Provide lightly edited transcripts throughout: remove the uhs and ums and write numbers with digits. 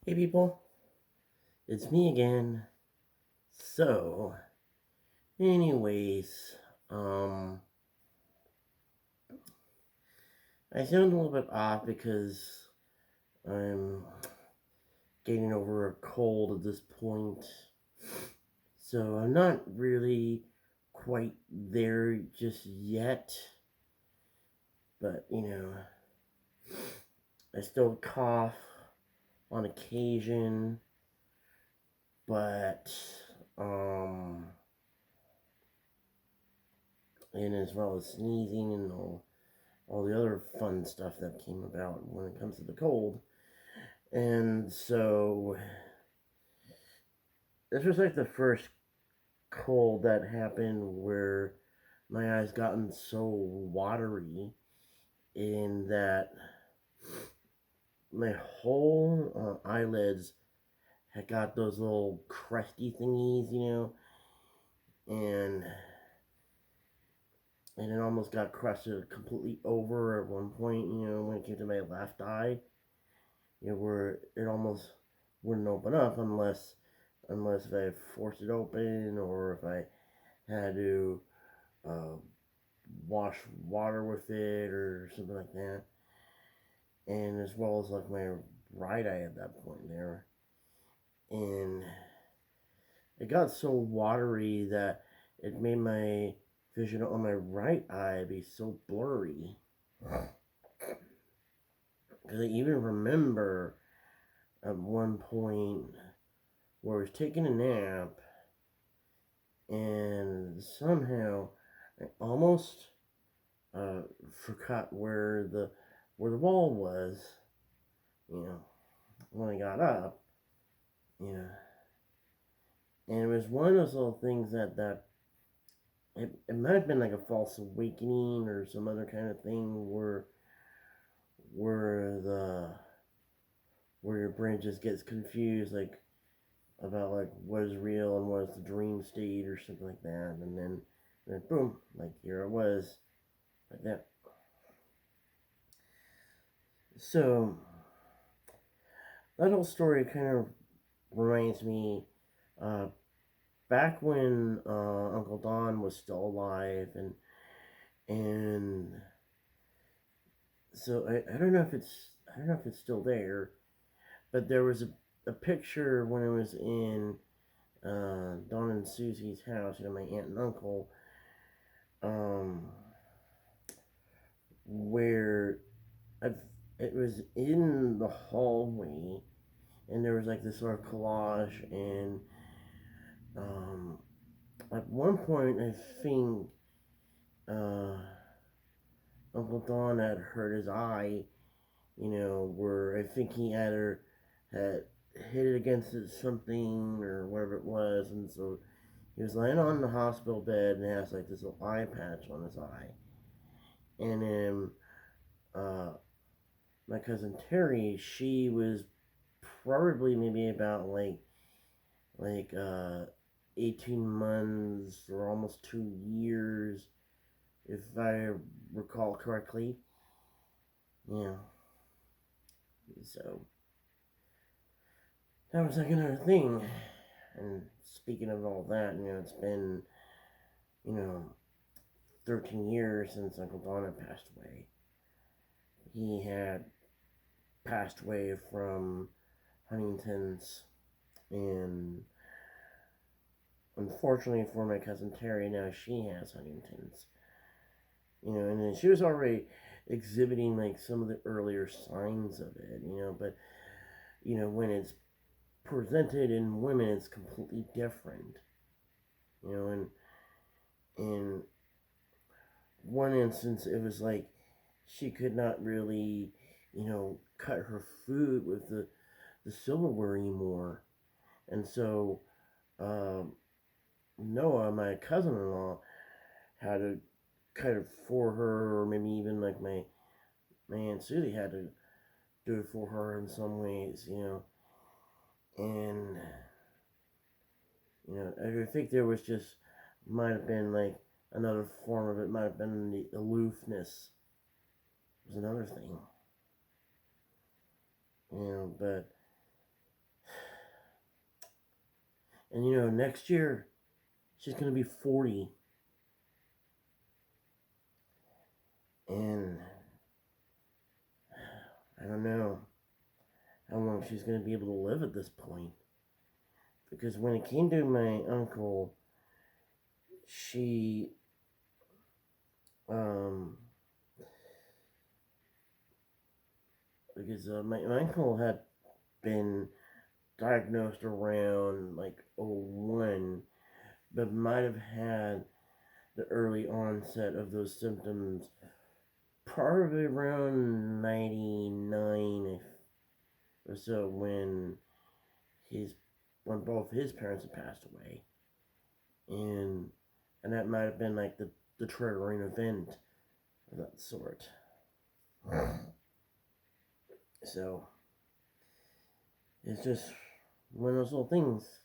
Hey people, it's me again. So, anyways, um, I sound a little bit off because I'm getting over a cold at this point. So, I'm not really quite there just yet, but I still cough on occasion, but, um, and as well as sneezing and all the other fun stuff that came about when it comes to the cold. And so this was like the first cold that happened where my eyes gotten so watery in that my whole eyelids had got those little crusty thingies, and it almost got crusted completely over at one point, when it came to my left eye. Where it almost wouldn't open up unless if I forced it open or if I had to uh, wash water with it or something like that. And as well as like my right eye at that point there. And it got so watery that it made my vision on my right eye be so blurry. Because I even remember at one point where I was taking a nap and somehow I almost forgot where the wall was. You know, when I got up, you know, and it was one of those little things that it might have been like a false awakening or some other kind of thing where the where your brain just gets confused, like about like what is real and what is the dream state or something like that, and then boom, like here it was, like that. So that whole story kind of reminds me uh, back when Uncle Don was still alive, and so I don't know if it's still there, but there was a picture when I was in Don and Susie's house, my aunt and uncle, um, where I've, it was in the hallway, and there was like this sort of collage, and um, at one point I think uh, Uncle Don had hurt his eye, where I think he either had hit it against something or whatever it was, and so he was laying on the hospital bed and has like this little eye patch on his eye. And then uh, my cousin Terry, she was probably maybe about like 18 months or almost 2 years, if I recall correctly. Yeah. So that was like another thing. And speaking of all that, it's been, you know, 13 years since Uncle Don had passed away. He had passed away from Huntington's, and unfortunately for my cousin Terry, now she has Huntington's. And then she was already exhibiting like some of the earlier signs of it, but when it's presented in women, it's completely different, and in one instance, it was like she could not really, cut her food with the silverware anymore. And so um, Noah, my cousin-in-law, had to cut it for her, or maybe even like my aunt Susie had to do it for her in some ways, and I think there was just might have been like another form of it, might have been the aloofness was another thing, but And next year she's gonna be 40, and I don't know how long she's gonna be able to live at this point. Because when it came to my uncle, she um because my uncle had been diagnosed around like '01, but might have had the early onset of those symptoms probably around 99 or so, his when both his parents had passed away, and that might have been like the triggering event of that sort. So it's just one of those little things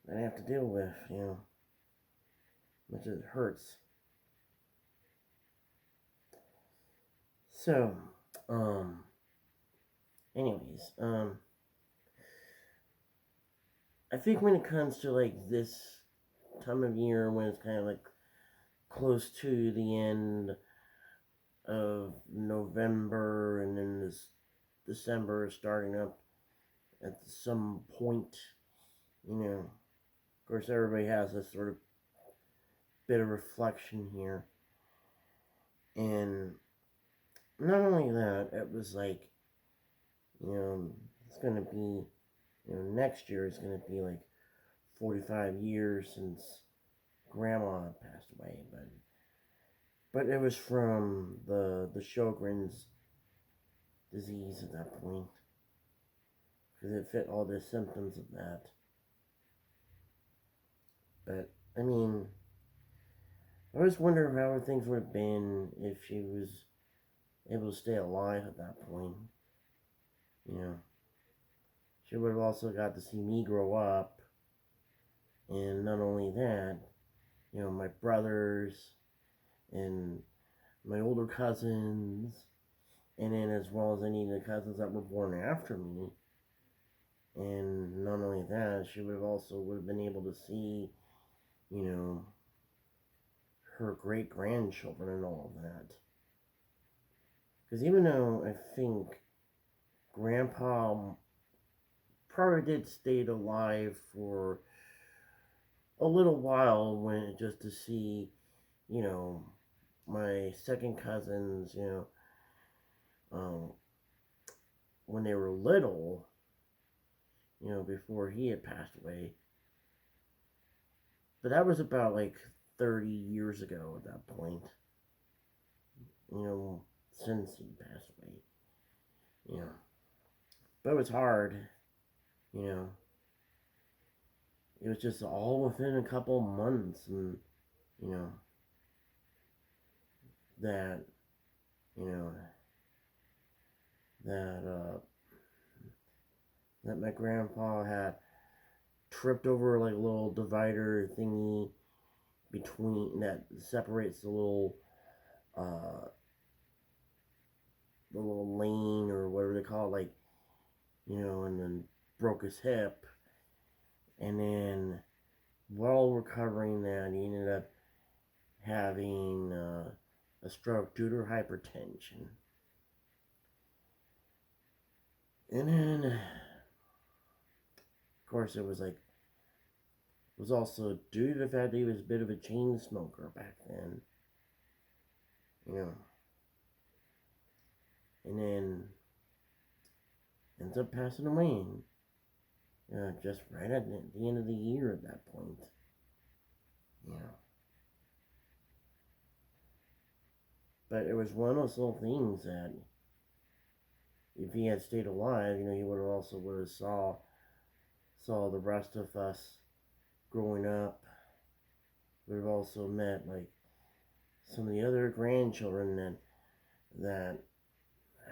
that I have to deal with, which it hurts. So, anyways, I think when it comes to like this time of year when it's kind of like close to the end of November and then this December is starting up at some point, of course everybody has this sort of bit of reflection here. And not only that, it was like, it's going to be, next year is going to be like 45 years since Grandma passed away, but it was from the Sjogren's disease at that point, because it fit all the symptoms of that. But I mean, I always wonder how things would have been if she was able to stay alive at that point. She would have also got to see me grow up, and not only that, my brothers and my older cousins, and then as well as any of the cousins that were born after me. And not only that, she would have been able to see, her great grandchildren and all of that. Because even though I think Grandpa probably did stay alive for a little while just to see, my second cousins, when they were little, before he had passed away. But that was about like 30 years ago at that point, since he passed away. But it was hard, you know. It was just all within a couple months, and, you know, that, you know, that, that my grandpa had tripped over like a little divider thingy between that separates the little lane or whatever they call it, like, and then broke his hip. And then while recovering that, he ended up having a stroke due to hypertension. And then, of course, it was also due to the fact that he was a bit of a chain smoker back then. And then ends up passing away. Just right at the end of the year at that point. But it was one of those little things that if he had stayed alive, he would have saw the rest of us growing up. Would have also met like some of the other grandchildren that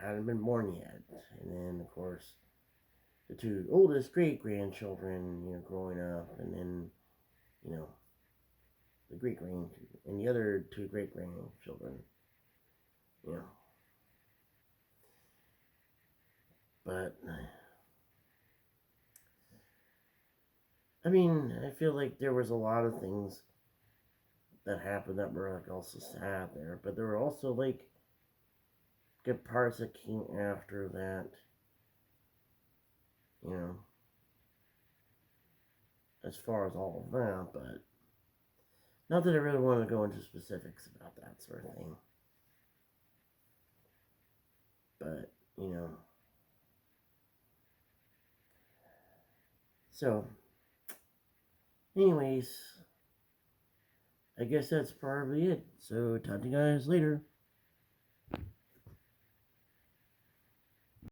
hadn't been born yet, and then of course the two oldest great grandchildren, growing up, and then the great grand and the other two great grandchildren, But I mean, I feel like there was a lot of things that happened that were like also sad there, but there were also like good parts that came after that, you know, as far as all of that, but not that I really want to go into specifics about that sort of thing. But, you know, so, anyways, I guess that's probably it. So, talk to you guys later.